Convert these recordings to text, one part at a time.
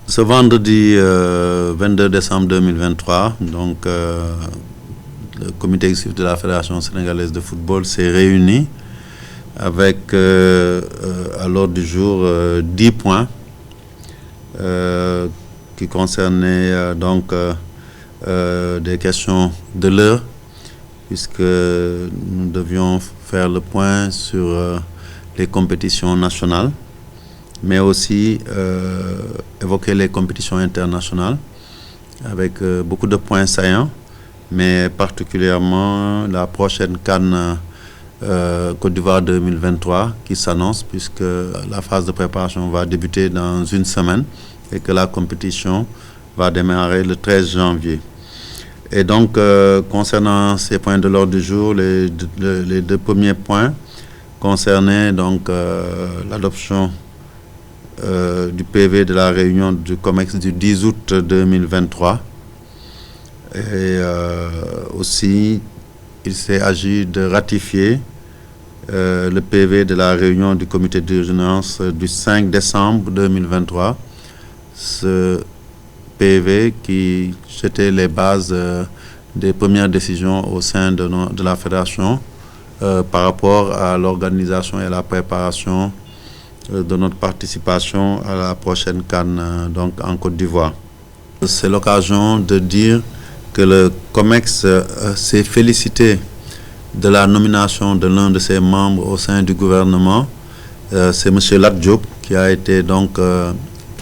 Ce vendredi 22 décembre 2023, donc, le comité exécutif de la Fédération sénégalaise de football s'est réuni avec à l'ordre du jour 10 points qui concernaient des questions de l'heure, puisque nous devions faire le point sur les compétitions nationales, mais aussi évoquer les compétitions internationales avec beaucoup de points saillants, mais particulièrement la prochaine CAN Côte d'Ivoire 2023 qui s'annonce, puisque la phase de préparation va débuter dans une semaine et que la compétition va démarrer le 13 janvier. Et donc, concernant ces points de l'ordre du jour, les deux premiers points concernaient donc l'adoption du PV de la réunion du COMEX du 10 août 2023. Et aussi, il s'est agi de ratifier le PV de la réunion du comité d'urgence du 5 décembre 2023. Ce PV qui jetait les bases des premières décisions au sein de la fédération par rapport à l'organisation et à la préparation de notre participation à la prochaine CAN donc en Côte d'Ivoire. C'est l'occasion de dire que le COMEX s'est félicité de la nomination de l'un de ses membres au sein du gouvernement. C'est M. Lat Diop qui a été donc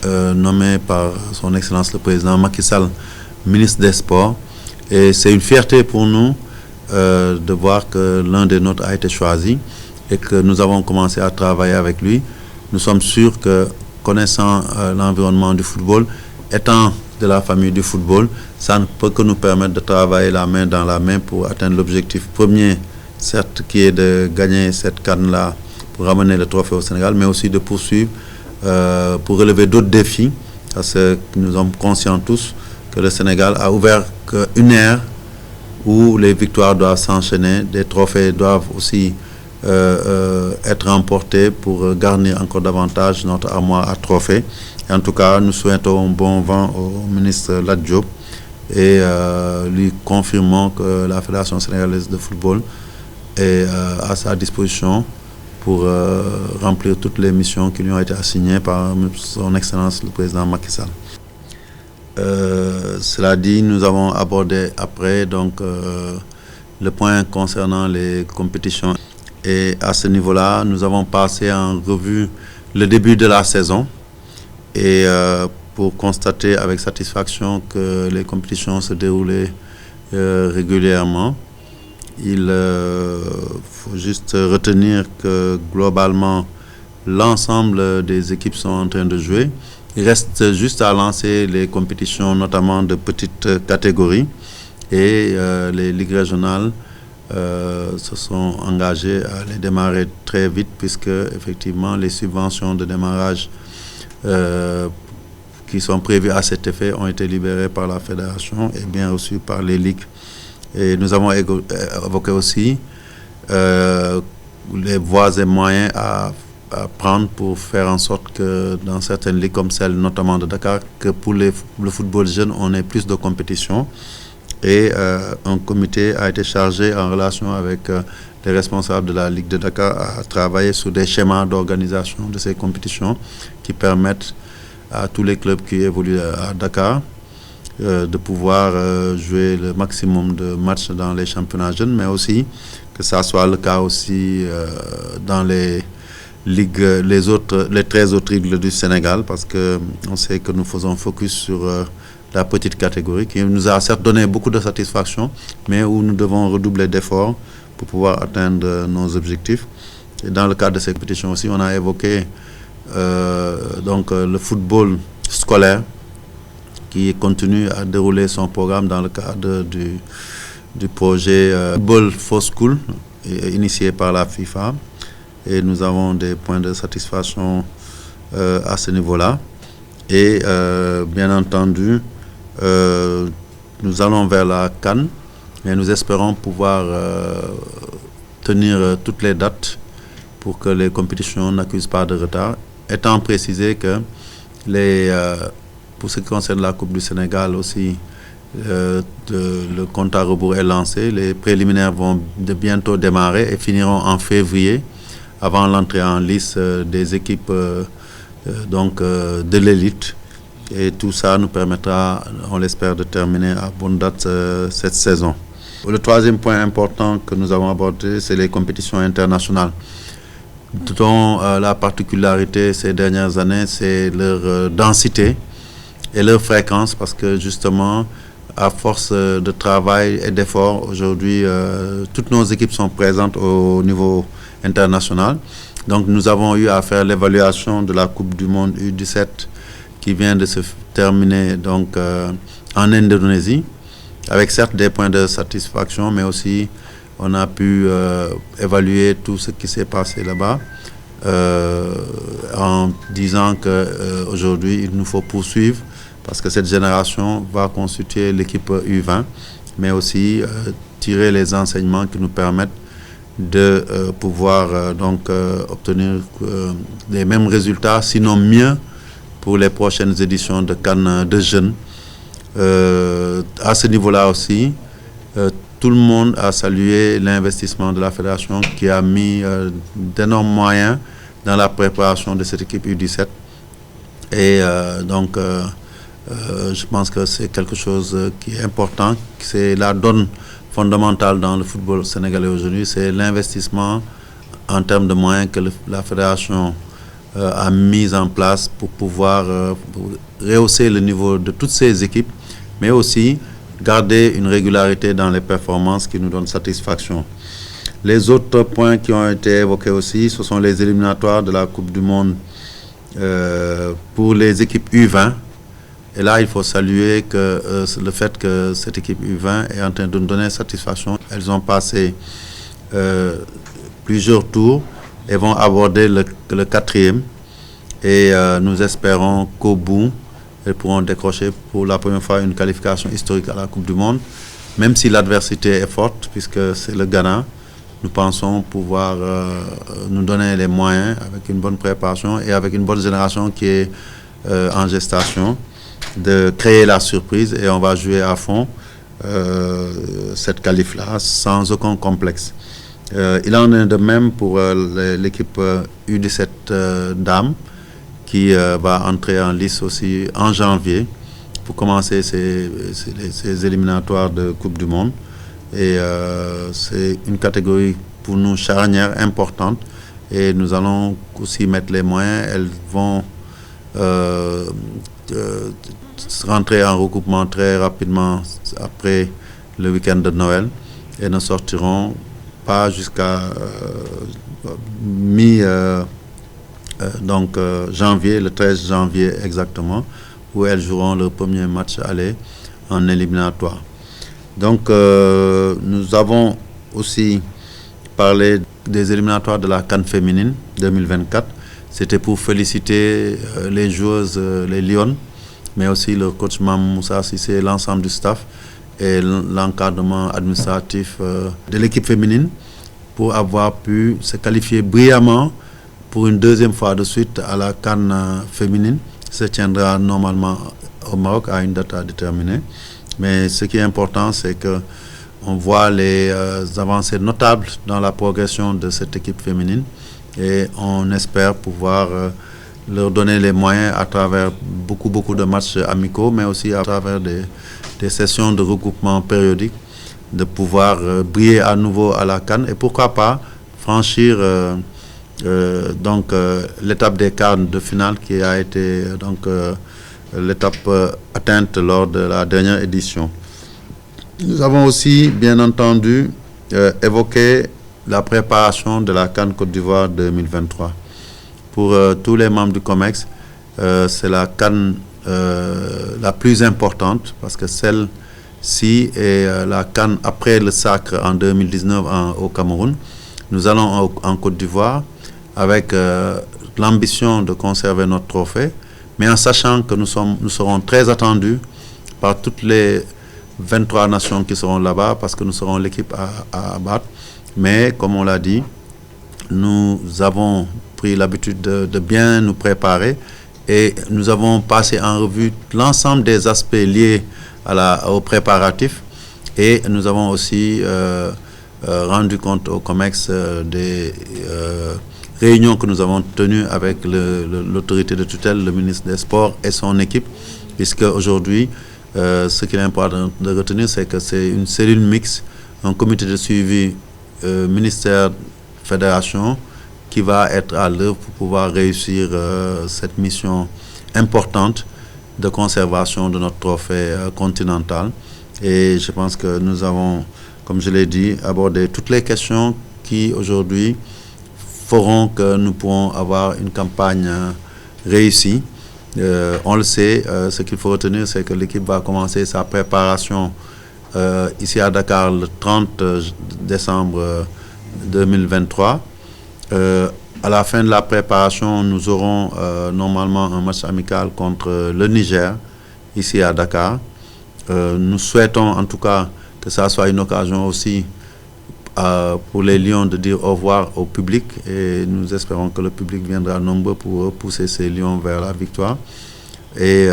nommé par son Excellence le Président Macky Sall, ministre des Sports. Et c'est une fierté pour nous de voir que l'un des nôtres a été choisi et que nous avons commencé à travailler avec lui. Nous sommes sûrs que, connaissant l'environnement du football, étant de la famille du football, ça ne peut que nous permettre de travailler la main dans la main pour atteindre l'objectif premier, certes, qui est de gagner cette CAN-là pour ramener le trophée au Sénégal, mais aussi de poursuivre pour relever d'autres défis, parce que nous sommes conscients tous que le Sénégal a ouvert une ère où les victoires doivent s'enchaîner, des trophées doivent aussi être remportés pour garnir encore davantage notre armoire à trophées. Et en tout cas, nous souhaitons bon vent au ministre Lat Diop et lui confirmons que la Fédération sénégalaise de football est à sa disposition pour remplir toutes les missions qui lui ont été assignées par son Excellence le Président Macky Sall. Cela dit, nous avons abordé après donc le point concernant les compétitions. Et à ce niveau-là, nous avons passé en revue le début de la saison et pour constater avec satisfaction que les compétitions se déroulaient régulièrement. Il faut juste retenir que globalement, l'ensemble des équipes sont en train de jouer. Il reste juste à lancer les compétitions, notamment de petites catégories, et les ligues régionales se sont engagés à les démarrer très vite, puisque effectivement les subventions de démarrage qui sont prévues à cet effet ont été libérées par la fédération et bien reçues par les ligues. Et nous avons évoqué aussi les voies et moyens à prendre pour faire en sorte que dans certaines ligues comme celle notamment de Dakar, que pour le football jeune, on ait plus de compétition. Et un comité a été chargé en relation avec les responsables de la Ligue de Dakar à travailler sur des schémas d'organisation de ces compétitions qui permettent à tous les clubs qui évoluent à Dakar de pouvoir jouer le maximum de matchs dans les championnats jeunes, mais aussi que ça soit le cas aussi dans les ligues, les 13 autres ligues du Sénégal, parce que on sait que nous faisons focus sur la petite catégorie qui nous a certes donné beaucoup de satisfaction, mais où nous devons redoubler d'efforts pour pouvoir atteindre nos objectifs. Et dans le cadre de ces compétitions aussi, on a évoqué donc le football scolaire qui continue à dérouler son programme dans le cadre du projet Football for School initié par la FIFA. Et nous avons des points de satisfaction à ce niveau-là. Et bien entendu, nous allons vers la CAN et nous espérons pouvoir tenir toutes les dates pour que les compétitions n'accusent pas de retard, étant précisé que les Pour ce qui concerne la Coupe du Sénégal aussi, le compte à rebours est lancé. Les préliminaires vont bientôt démarrer et finiront en février, avant l'entrée en lice des équipes de l'élite. Et tout ça nous permettra, on l'espère, de terminer à bonne date cette saison. Le troisième point important que nous avons abordé, c'est les compétitions internationales, dont la particularité ces dernières années, c'est leur densité et leur fréquence, parce que justement, à force de travail et d'efforts, aujourd'hui, toutes nos équipes sont présentes au niveau international. Donc nous avons eu à faire l'évaluation de la Coupe du Monde U17 qui vient de se terminer donc, en Indonésie, avec certes des points de satisfaction, mais aussi on a pu évaluer tout ce qui s'est passé là-bas en disant qu'aujourd'hui, il nous faut poursuivre parce que cette génération va constituer l'équipe U20, mais aussi tirer les enseignements qui nous permettent de pouvoir obtenir les mêmes résultats, sinon mieux, pour les prochaines éditions de CAN de jeunes. À ce niveau-là aussi, tout le monde a salué l'investissement de la fédération qui a mis d'énormes moyens dans la préparation de cette équipe U17. Et je pense que c'est quelque chose qui est important, c'est la donne fondamentale dans le football sénégalais aujourd'hui, c'est l'investissement en termes de moyens que la fédération a mis en place pour pouvoir rehausser le niveau de toutes ces équipes, mais aussi garder une régularité dans les performances qui nous donnent satisfaction. Les autres points qui ont été évoqués aussi, ce sont les éliminatoires de la Coupe du Monde pour les équipes U20. Et là, il faut saluer le fait que cette équipe U20 est en train de nous donner satisfaction. Elles ont passé plusieurs tours et vont aborder le quatrième. Et nous espérons qu'au bout, elles pourront décrocher pour la première fois une qualification historique à la Coupe du Monde. Même si l'adversité est forte, puisque c'est le Ghana, nous pensons pouvoir nous donner les moyens avec une bonne préparation et avec une bonne génération qui est en gestation, de créer la surprise, et on va jouer à fond cette qualif-là sans aucun complexe. Il en est de même pour l'équipe U17 dames qui va entrer en lice aussi en janvier pour commencer ces éliminatoires de Coupe du Monde. Et c'est une catégorie pour nous charnière importante et nous allons aussi mettre les moyens. Elles vont rentrer en regroupement très rapidement après le week-end de Noël et ne sortiront pas jusqu'à janvier, le 13 janvier exactement, où elles joueront leur premier match aller en éliminatoire. Donc nous avons aussi parlé des éliminatoires de la CAN féminine 2024. C'était pour féliciter les joueuses, les Lions, mais aussi le coach Mam Moussa Sissé, l'ensemble du staff et l'encadrement administratif de l'équipe féminine pour avoir pu se qualifier brillamment pour une deuxième fois de suite à la CAN féminine. Ça se tiendra normalement au Maroc à une date à déterminer. Mais ce qui est important, c'est qu'on voit les avancées notables dans la progression de cette équipe féminine et on espère pouvoir leur donner les moyens à travers beaucoup de matchs amicaux, mais aussi à travers des sessions de regroupement périodiques, de pouvoir briller à nouveau à la CAN et pourquoi pas franchir l'étape des quarts de finale qui a été l'étape atteinte lors de la dernière édition. Nous avons aussi, bien entendu, évoqué la préparation de la CAN Côte d'Ivoire 2023. Pour tous les membres du COMEX, c'est la CAN la plus importante parce que celle-ci est la CAN après le sacre en 2019 au Cameroun. Nous allons en Côte d'Ivoire avec l'ambition de conserver notre trophée, mais en sachant que nous serons très attendus par toutes les 23 nations qui seront là-bas parce que nous serons l'équipe à abattre. Mais comme on l'a dit, nous avons pris l'habitude de bien nous préparer et nous avons passé en revue l'ensemble des aspects liés aux préparatifs, et nous avons aussi rendu compte au COMEX des réunions que nous avons tenues avec l'autorité de tutelle, le ministre des Sports et son équipe, puisque aujourd'hui, ce qu'il est important de retenir, c'est que c'est une cellule mixte, un comité de suivi ministère, fédération, qui va être à l'œuvre pour pouvoir réussir cette mission importante de conservation de notre trophée continental. Et je pense que nous avons, comme je l'ai dit, abordé toutes les questions qui aujourd'hui feront que nous pourrons avoir une campagne réussie. On le sait, ce qu'il faut retenir, c'est que l'équipe va commencer sa préparation ici à Dakar le 30 décembre 2023. À la fin de la préparation, nous aurons normalement un match amical contre le Niger, ici à Dakar. Nous souhaitons en tout cas que ça soit une occasion aussi pour les Lions de dire au revoir au public, et nous espérons que le public viendra nombreux pour pousser ces Lions vers la victoire. Et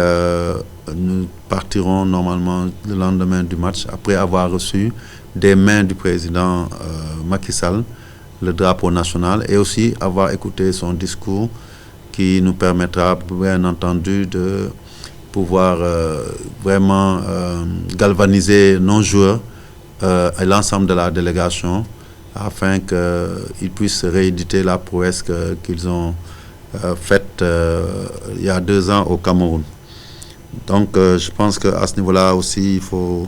nous partirons normalement le lendemain du match après avoir reçu des mains du président Macky Sall le drapeau national, et aussi avoir écouté son discours qui nous permettra bien entendu de pouvoir vraiment galvaniser nos joueurs et l'ensemble de la délégation afin qu'ils puissent rééditer la prouesse qu'ils ont faite il y a 2 ans au Cameroun. Donc je pense qu'à ce niveau-là aussi, il faut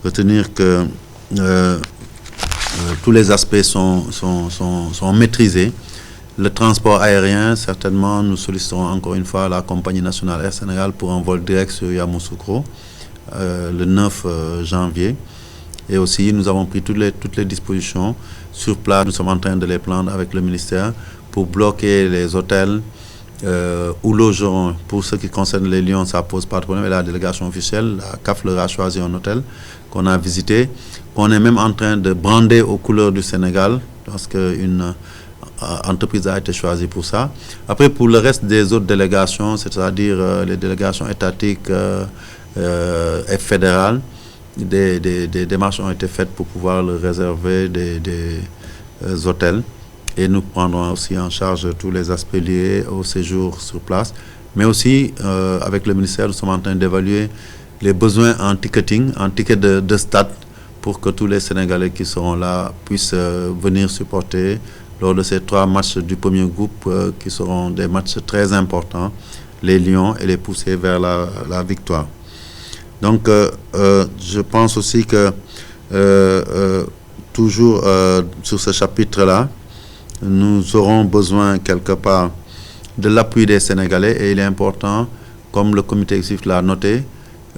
retenir que tous les aspects sont maîtrisés. Le transport aérien, certainement, nous solliciterons encore une fois la compagnie nationale Air Sénégal pour un vol direct sur Yamoussoukro le 9 janvier. Et aussi, nous avons pris toutes les dispositions sur place. Nous sommes en train de les prendre avec le ministère pour bloquer les hôtels où logeront. Pour ce qui concerne les Lions, ça pose pas de problème. Et la délégation officielle, la CAF leur a choisi un hôtel qu'on a visité, qu'on est même en train de brander aux couleurs du Sénégal, parce qu'une entreprise a été choisie pour ça. Après, pour le reste des autres délégations, c'est-à-dire les délégations étatiques et fédérales, des démarches ont été faites pour pouvoir leur réserver des hôtels, et nous prendrons aussi en charge tous les aspects liés au séjour sur place. Mais aussi, avec le ministère, nous sommes en train d'évaluer les besoins en ticketing, en tickets de stade, pour que tous les Sénégalais qui seront là puissent venir supporter lors de ces 3 matchs du premier groupe, qui seront des matchs très importants, les Lions, et les pousser vers la victoire. Donc, je pense aussi que, toujours sur ce chapitre-là, nous aurons besoin quelque part de l'appui des Sénégalais, et il est important, comme le comité exécutif l'a noté,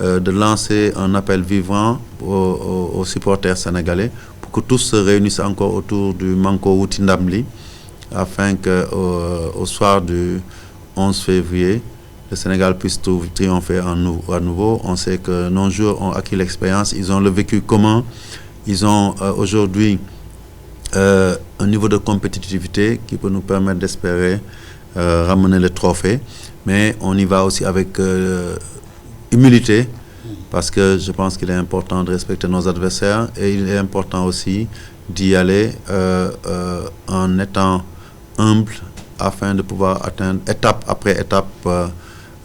de lancer un appel vivant aux supporters sénégalais pour que tous se réunissent encore autour du Manko Wouti Ndamli, afin qu'au soir du 11 février, le Sénégal puisse triompher à nouveau. On sait que nos joueurs ont acquis l'expérience, ils ont le vécu commun, ils ont aujourd'hui un niveau de compétitivité qui peut nous permettre d'espérer ramener le trophée. Mais on y va aussi avec humilité, parce que je pense qu'il est important de respecter nos adversaires, et il est important aussi d'y aller en étant humble, afin de pouvoir atteindre étape après étape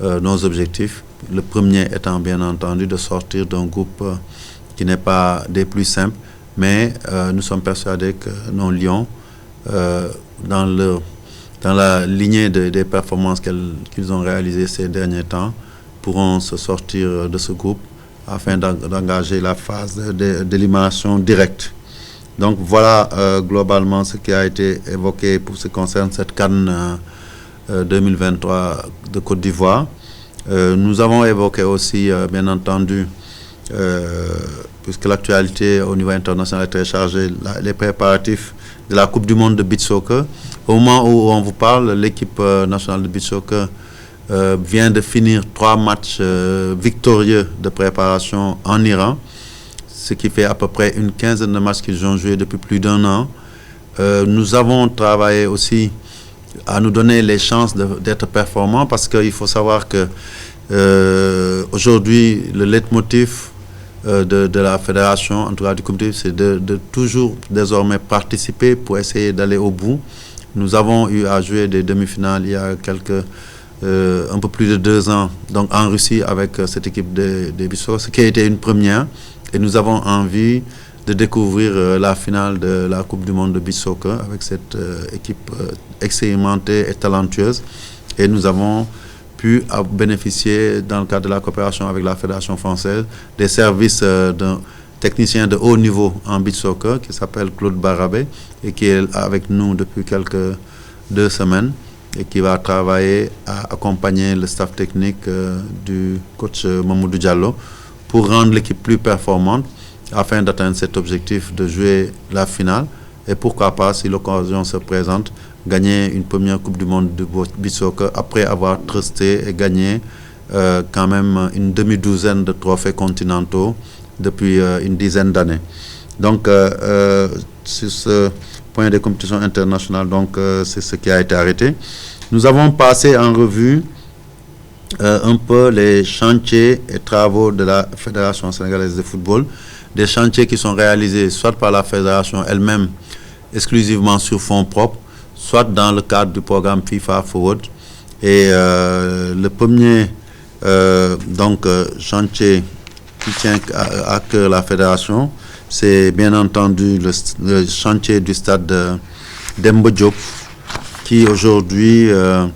nos objectifs. Le premier étant bien entendu de sortir d'un groupe qui n'est pas des plus simples, mais nous sommes persuadés que nos Lions, dans la lignée des performances qu'ils ont réalisées ces derniers temps, pourront se sortir de ce groupe afin d'engager la phase d'élimination directe. Donc voilà globalement ce qui a été évoqué pour ce qui concerne cette CAN 2023 de Côte d'Ivoire. Nous avons évoqué aussi, bien entendu, puisque l'actualité au niveau international est très chargée, les préparatifs de la Coupe du Monde de beach soccer. Au moment où on vous parle, l'équipe nationale de beach soccer vient de finir 3 matchs victorieux de préparation en Iran, ce qui fait à peu près une quinzaine de matchs qu'ils ont joués depuis plus d'1 an. Nous avons travaillé aussi à nous donner les chances d'être performants, parce qu'il faut savoir que aujourd'hui, le leitmotiv de la fédération, en tout cas du comité, c'est de toujours désormais participer pour essayer d'aller au bout. Nous avons eu à jouer des demi-finales il y a un peu plus de 2 ans, donc en Russie avec cette équipe des Bissau, ce qui a été une première. Et nous avons envie de découvrir la finale de la Coupe du Monde de Beach Soccer avec cette équipe expérimentée et talentueuse. Et nous avons pu bénéficier, dans le cadre de la coopération avec la Fédération française, des services d'un technicien de haut niveau en beach soccer qui s'appelle Claude Barabé et qui est avec nous depuis 2 semaines et qui va travailler à accompagner le staff technique du coach Mamoudou Diallo pour rendre l'équipe plus performante afin d'atteindre cet objectif de jouer la finale et pourquoi pas, si l'occasion se présente, gagner une première Coupe du Monde de beach soccer après avoir trusté et gagné quand même une demi-douzaine de trophées continentaux depuis une dizaine d'années. Donc, sur ce point des compétitions internationales, donc c'est ce qui a été arrêté. Nous avons passé en revue un peu les chantiers et travaux de la Fédération sénégalaise de football, des chantiers qui sont réalisés soit par la Fédération elle-même, exclusivement sur fonds propres, soit dans le cadre du programme FIFA Forward. Et le premier chantier qui tient à cœur la fédération, c'est bien entendu le chantier du stade Demba Diop, qui aujourd'hui a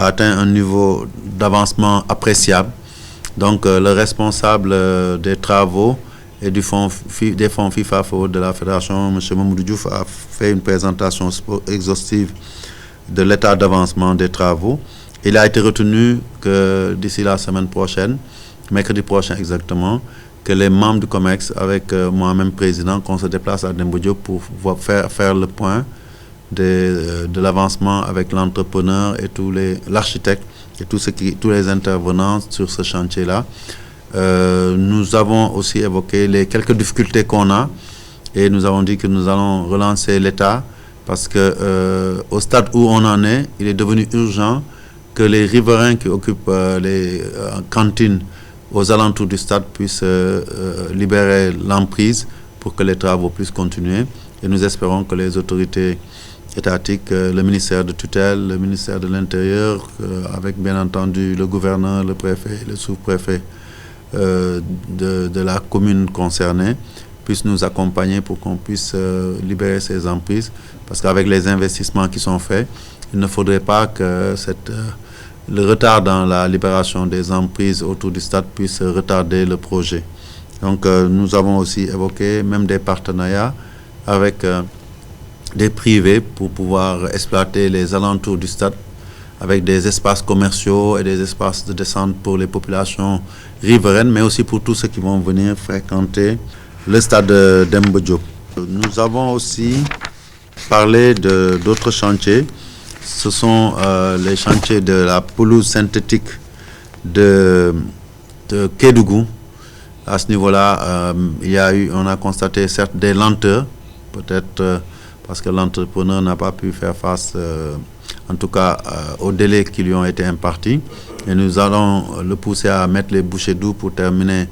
atteint un niveau d'avancement appréciable. Donc le responsable des travaux et des fonds FIFA Forward de la fédération, M. Mamoudou Diouf, a fait une présentation exhaustive de l'état d'avancement des travaux. Il a été retenu que d'ici la semaine prochaine, mercredi prochain exactement, que les membres du COMEX, avec moi-même président, qu'on se déplace à Demba Diop pour faire le point de l'avancement avec l'entrepreneur et l'architecte et tous les intervenants sur ce chantier-là. Nous avons aussi évoqué les quelques difficultés qu'on a et nous avons dit que nous allons relancer l'État parce que au stade où on en est, il est devenu urgent que les riverains qui occupent les cantines aux alentours du stade puissent libérer l'emprise pour que les travaux puissent continuer. Et nous espérons que les autorités étatiques, le ministère de tutelle, le ministère de l'Intérieur, avec bien entendu le gouverneur, le préfet, le sous-préfet de la commune concernée, puissent nous accompagner pour qu'on puisse libérer ces emprises. Parce qu'avec les investissements qui sont faits, il ne faudrait pas que le retard dans la libération des emprises autour du stade puisse retarder le projet. Donc nous avons aussi évoqué même des partenariats avec des privés pour pouvoir exploiter les alentours du stade avec des espaces commerciaux et des espaces de descente pour les populations riveraines, mais aussi pour tous ceux qui vont venir fréquenter le stade Demba Diop. Nous avons aussi parlé d'autres chantiers. Ce sont les chantiers de la pelouse synthétique de Kédougou. À ce niveau-là, on a constaté certes des lenteurs, peut-être parce que l'entrepreneur n'a pas pu faire face, en tout cas, aux délais qui lui ont été impartis. Et nous allons le pousser à mettre les bouchées doubles pour terminer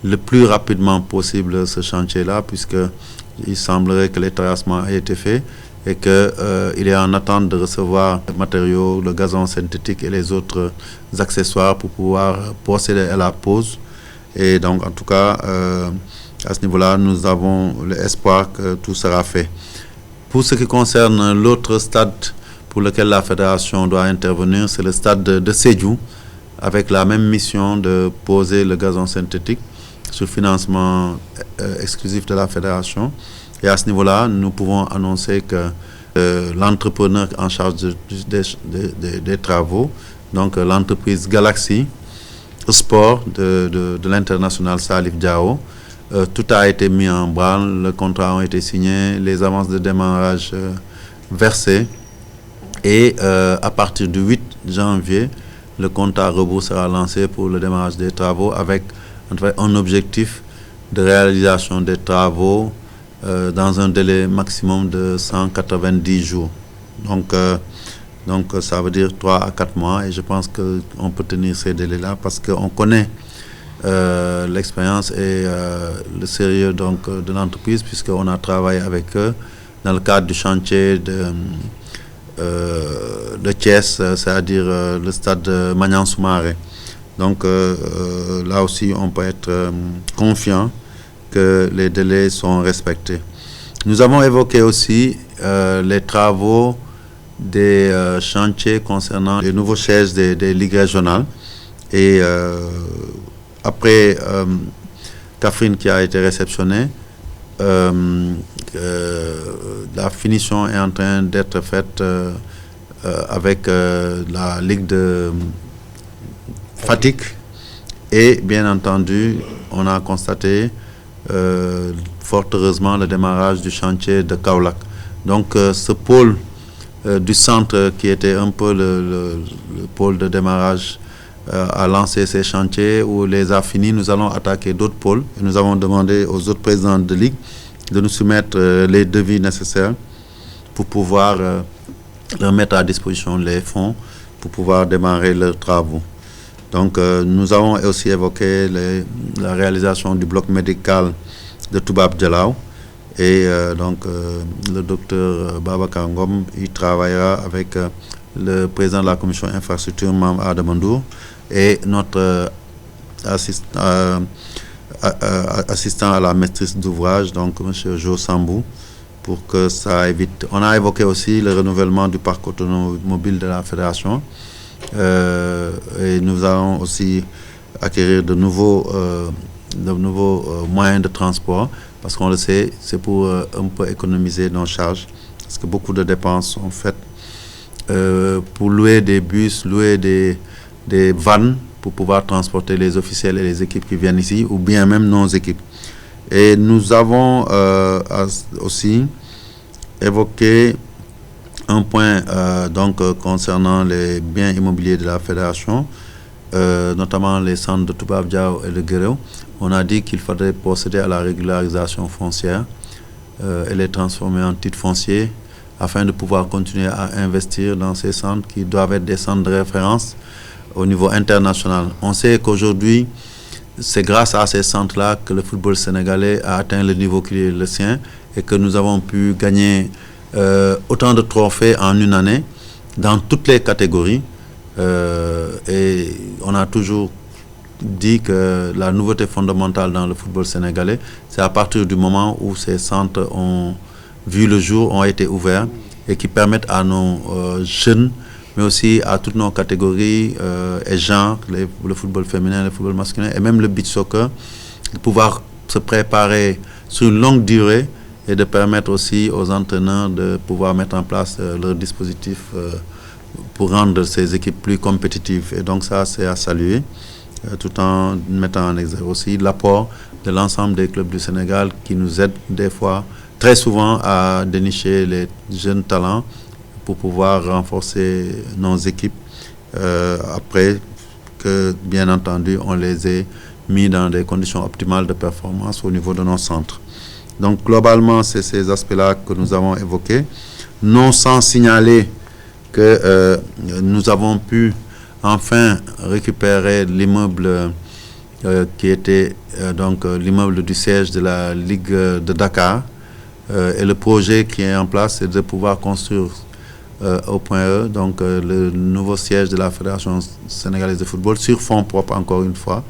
le plus rapidement possible ce chantier-là, puisqu'il semblerait que les terrassements aient été faits et qu'il est en attente de recevoir les matériaux, le gazon synthétique et les autres accessoires pour pouvoir procéder à la pose. Et donc, en tout cas, à ce niveau-là, nous avons l'espoir que tout sera fait. Pour ce qui concerne l'autre stade pour lequel la fédération doit intervenir, c'est le stade de Sédhiou, avec la même mission de poser le gazon synthétique sur financement exclusif de la fédération. Et à ce niveau-là, nous pouvons annoncer que l'entrepreneur en charge des travaux, donc l'entreprise Galaxy Sport de l'international Salif Diao, tout a été mis en branle, les contrats ont été signés, les avances de démarrage versées. Et à partir du 8 janvier, le compte à rebours sera lancé pour le démarrage des travaux avec un objectif de réalisation des travaux dans un délai maximum de 190 jours. Donc, ça veut dire 3 à 4 mois et je pense qu'on peut tenir ces délais-là parce qu'on connaît l'expérience et le sérieux donc, de l'entreprise puisqu'on a travaillé avec eux dans le cadre du chantier de Thiès, c'est-à-dire le stade de Maniang Soumaré. Donc là aussi, on peut être confiant que les délais sont respectés. Nous avons évoqué aussi les travaux des chantiers concernant les nouveaux sièges des ligues régionales. Et après Kaffrine qui a été réceptionné, la finition est en train d'être faite avec la Ligue de Fatick. Et bien entendu, on a constaté fort heureusement le démarrage du chantier de Kaolack. Donc ce pôle du centre qui était un peu le pôle de démarrage a lancé ces chantiers ou les a finis. Nous allons attaquer d'autres pôles et nous avons demandé aux autres présidents de ligue de nous soumettre les devis nécessaires pour pouvoir leur mettre à disposition les fonds pour pouvoir démarrer leurs travaux. Donc nous avons aussi évoqué la réalisation du bloc médical de Toubab Dialaw et donc le docteur Babacar Ngom il travaillera avec le président de la commission infrastructure Mame Adama Ndour et notre assistant à la maîtrise d'ouvrage, donc M. Jo Sambou, pour que ça évite. On a évoqué aussi le renouvellement du parc automobile de la fédération et nous allons aussi acquérir de nouveaux moyens de transport parce qu'on le sait, c'est pour un peu économiser nos charges parce que beaucoup de dépenses sont faites pour louer des bus, louer des vannes pour pouvoir transporter les officiels et les équipes qui viennent ici ou bien même nos équipes. Et nous avons aussi évoqué un point concernant les biens immobiliers de la fédération, notamment les centres de Toubab Dialaw et de Guéréo. On a dit qu'il faudrait procéder à la régularisation foncière et les transformer en titres fonciers afin de pouvoir continuer à investir dans ces centres qui doivent être des centres de référence au niveau international. On sait qu'aujourd'hui, c'est grâce à ces centres-là que le football sénégalais a atteint le niveau qui est le sien et que nous avons pu gagner autant de trophées en une année dans toutes les catégories. Et on a toujours dit que la nouveauté fondamentale dans le football sénégalais, c'est à partir du moment où ces centres ont vu le jour, ont été ouverts et qui permettent à nos jeunes, mais aussi à toutes nos catégories et genres, le football féminin, le football masculin et même le beach soccer, de pouvoir se préparer sur une longue durée et de permettre aussi aux entraîneurs de pouvoir mettre en place leur dispositif pour rendre ces équipes plus compétitives. Et donc ça, c'est à saluer, tout en mettant en exergue aussi l'apport de l'ensemble des clubs du Sénégal qui nous aident des fois, très souvent, à dénicher les jeunes talents pour pouvoir renforcer nos équipes après que, bien entendu, on les ait mis dans des conditions optimales de performance au niveau de nos centres. Donc, globalement, c'est ces aspects-là que nous avons évoqués, non sans signaler que nous avons pu enfin récupérer l'immeuble qui était l'immeuble du siège de la Ligue de Dakar et le projet qui est en place, c'est de pouvoir construire au point E, donc le nouveau siège de la Fédération sénégalaise de football sur fonds propres encore une fois,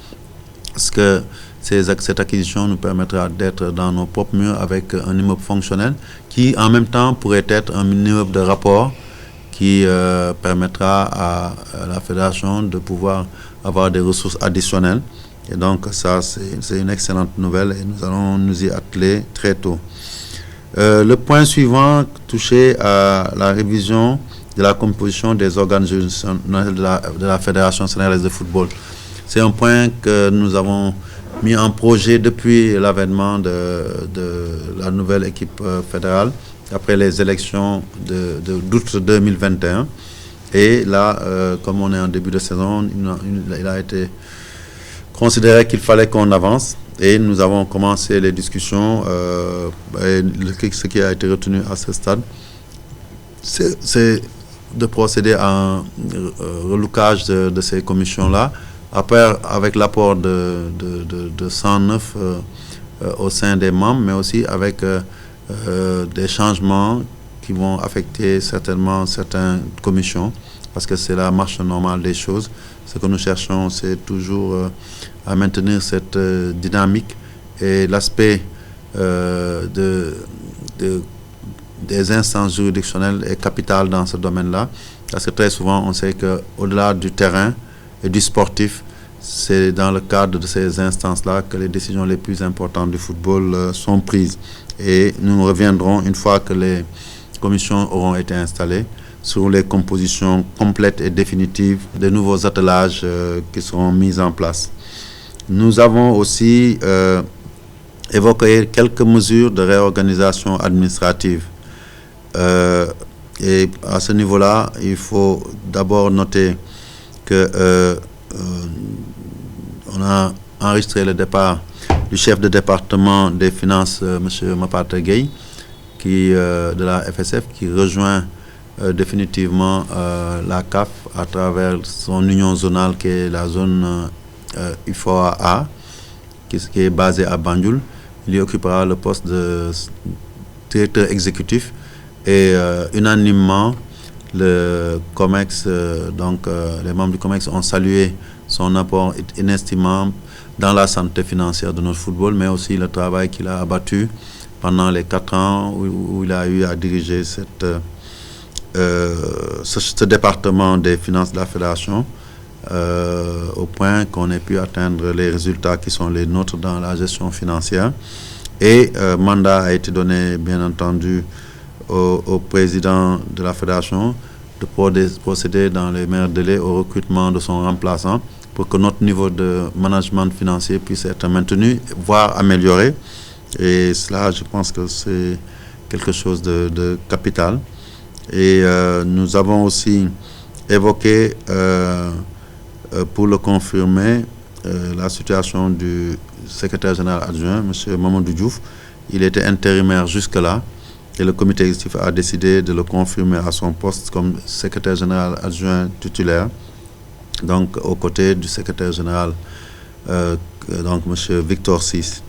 parce que cette acquisition nous permettra d'être dans nos propres murs avec un immeuble fonctionnel qui en même temps pourrait être un immeuble de rapport qui permettra à la Fédération de pouvoir avoir des ressources additionnelles. Et donc ça c'est une excellente nouvelle et nous allons nous y atteler très tôt. Le point suivant touchait à la révision de la composition des organes juridictionnels de la Fédération sénégalaise de football. C'est un point que nous avons mis en projet depuis l'avènement de la nouvelle équipe fédérale après les élections d'août 2021. Et là, comme on est en début de saison, il a été considéré qu'il fallait qu'on avance. Et nous avons commencé les discussions. Ce qui a été retenu à ce stade, c'est de procéder à un relookage de ces commissions-là, après avec l'apport de 109 au sein des membres, mais aussi avec des changements qui vont affecter certainement certaines commissions, parce que c'est la marche normale des choses. Ce que nous cherchons, c'est toujours à maintenir cette dynamique, et l'aspect des instances juridictionnelles est capital dans ce domaine-là, parce que très souvent on sait qu'au-delà du terrain et du sportif, c'est dans le cadre de ces instances-là que les décisions les plus importantes du football sont prises. Et nous reviendrons, une fois que les commissions auront été installées, sur les compositions complètes et définitives des nouveaux attelages qui seront mis en place. Nous avons aussi évoqué quelques mesures de réorganisation administrative. Et à ce niveau-là, il faut d'abord noter que on a enregistré le départ du chef de département des finances, M. Mapate Gueye, de la FSF, qui rejoint définitivement la CAF à travers son union zonale, qui est la zone IFOA-A, qui est basée à Banjul. Il y occupera le poste de directeur exécutif, et unanimement le COMEX, les membres du COMEX ont salué son apport inestimable dans la santé financière de notre football, mais aussi le travail qu'il a abattu pendant les 4 ans où il a eu à diriger ce département des finances de la fédération, au point qu'on ait pu atteindre les résultats qui sont les nôtres dans la gestion financière. Et mandat a été donné, bien entendu, au président de la fédération de procéder dans les meilleurs délais au recrutement de son remplaçant, pour que notre niveau de management financier puisse être maintenu, voire amélioré. Et cela, je pense que c'est quelque chose de capital. Et nous avons aussi évoqué, pour le confirmer, la situation du secrétaire général adjoint, M. Mamadou Diouf. Il était intérimaire jusque-là, et le comité exécutif a décidé de le confirmer à son poste comme secrétaire général adjoint titulaire, donc aux côtés du secrétaire général, donc M. Victor Sis.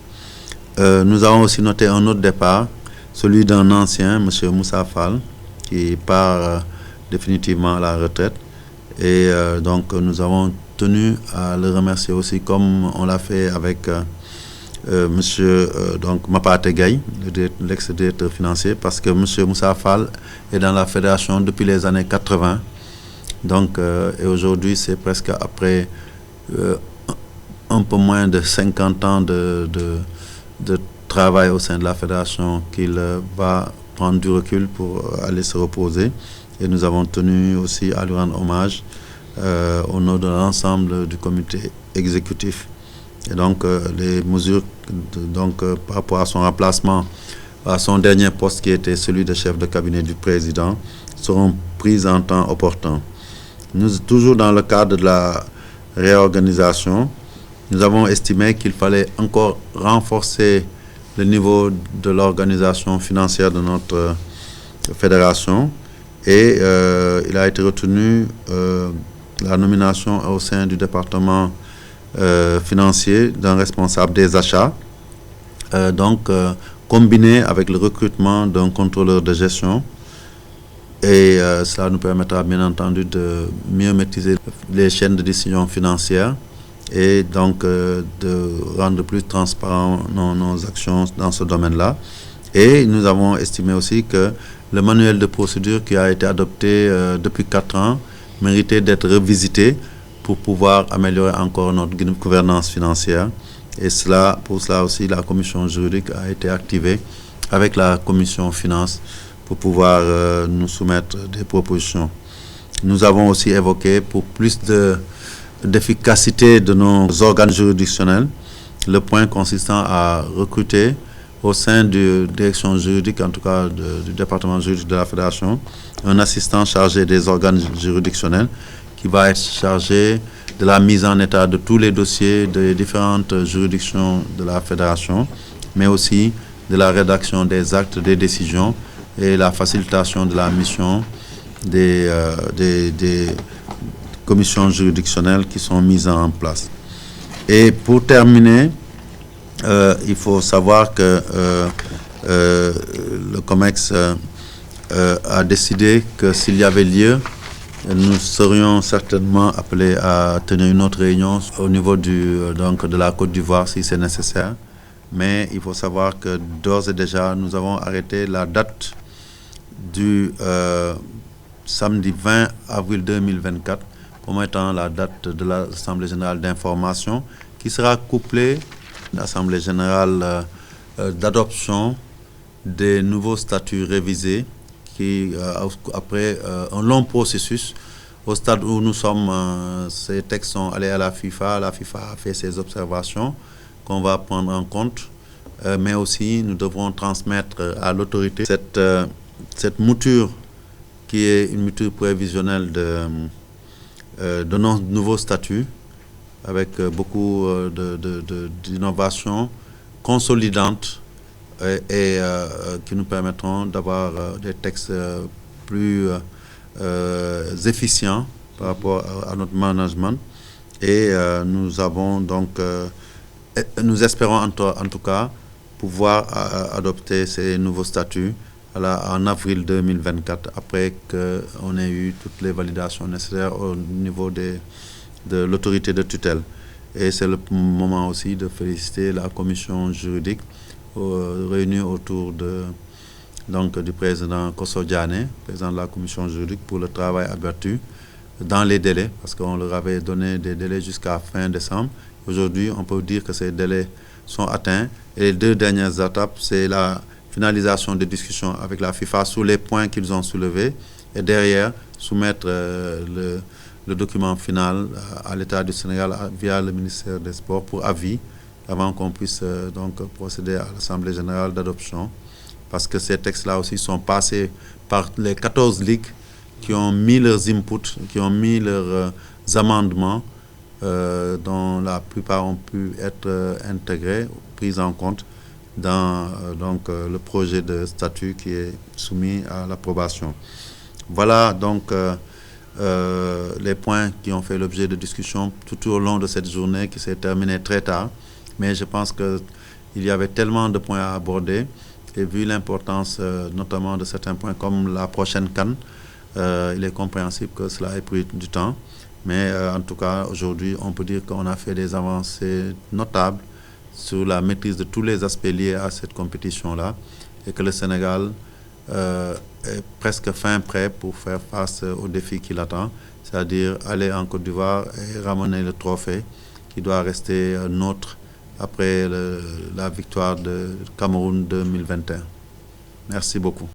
Nous avons aussi noté un autre départ, celui d'un ancien, M. Moussa Fall, qui part définitivement à la retraite. Et donc nous avons tenu à le remercier aussi, comme on l'a fait avec M. Mapate Gueye, l'ex-directeur financier, parce que M. Moussa Fall est dans la fédération depuis les années 80. Donc, et aujourd'hui, c'est presque après un peu moins de 50 ans de travail au sein de la fédération qu'il va prendre du recul pour aller se reposer. Et nous avons tenu aussi à lui rendre hommage au nom de l'ensemble du comité exécutif. Et donc, les mesures par rapport à son remplacement, à son dernier poste qui était celui de chef de cabinet du président, seront prises en temps opportun. Nous, toujours dans le cadre de la réorganisation, nous avons estimé qu'il fallait encore renforcer le niveau de l'organisation financière de notre fédération, et il a été retenu la nomination au sein du département financier d'un responsable des achats, combiné avec le recrutement d'un contrôleur de gestion. Et cela nous permettra bien entendu de mieux maîtriser les chaînes de décision financière, et donc de rendre plus transparent nos actions dans ce domaine-là. Et nous avons estimé aussi que le manuel de procédure qui a été adopté depuis 4 ans méritait d'être revisité pour pouvoir améliorer encore notre gouvernance financière. Et pour cela aussi, la commission juridique a été activée avec la commission finance pour pouvoir nous soumettre des propositions. Nous avons aussi évoqué, pour plus d'efficacité de nos organes juridictionnels, le point consistant à recruter au sein de la direction juridique, en tout cas du département juridique de la fédération, un assistant chargé des organes juridictionnels qui va être chargé de la mise en état de tous les dossiers des différentes juridictions de la fédération, mais aussi de la rédaction des actes, des décisions, et la facilitation de la mission des commissions juridictionnelles qui sont mises en place. Et pour terminer, il faut savoir que le COMEX a décidé que s'il y avait lieu, nous serions certainement appelés à tenir une autre réunion au niveau de la Côte d'Ivoire si c'est nécessaire. Mais il faut savoir que d'ores et déjà, nous avons arrêté la date du samedi 20 avril 2024 comme étant la date de l'Assemblée générale d'information qui sera couplée à l'Assemblée générale d'adoption des nouveaux statuts révisés qui, après un long processus, au stade où nous sommes, ces textes sont allés à la FIFA a fait ses observations qu'on va prendre en compte, mais aussi nous devrons transmettre à l'autorité cette mouture qui est une mouture prévisionnelle de nos nouveaux statuts avec beaucoup d'innovations consolidantes et qui nous permettront d'avoir des textes plus efficients par rapport à notre management. Et nous avons donc, nous espérons en tout cas pouvoir adopter ces nouveaux statuts en avril 2024, après qu'on ait eu toutes les validations nécessaires au niveau de l'autorité de tutelle. Et c'est le moment aussi de féliciter la commission juridique réunie autour du président Kosso Diané, président de la commission juridique, pour le travail abattu dans les délais, parce qu'on leur avait donné des délais jusqu'à fin décembre. Aujourd'hui, on peut dire que ces délais sont atteints. Et les deux dernières étapes, c'est la finalisation des discussions avec la FIFA sur les points qu'ils ont soulevés et derrière soumettre le document final à l'État du Sénégal via le ministère des Sports pour avis avant qu'on puisse donc procéder à l'Assemblée générale d'adoption, parce que ces textes-là aussi sont passés par les 14 ligues qui ont mis leurs inputs, qui ont mis leurs amendements dont la plupart ont pu être intégrés, pris en compte dans le projet de statut qui est soumis à l'approbation. Voilà donc les points qui ont fait l'objet de discussion tout au long de cette journée qui s'est terminée très tard. Mais je pense qu'il y avait tellement de points à aborder et vu l'importance notamment de certains points comme la prochaine CAN, il est compréhensible que cela ait pris du temps. Mais en tout cas, aujourd'hui, on peut dire qu'on a fait des avancées notables sur la maîtrise de tous les aspects liés à cette compétition-là et que le Sénégal est presque fin prêt pour faire face aux défis qui l'attend, c'est-à-dire aller en Côte d'Ivoire et ramener le trophée qui doit rester nôtre après la victoire de Cameroun 2021. Merci beaucoup.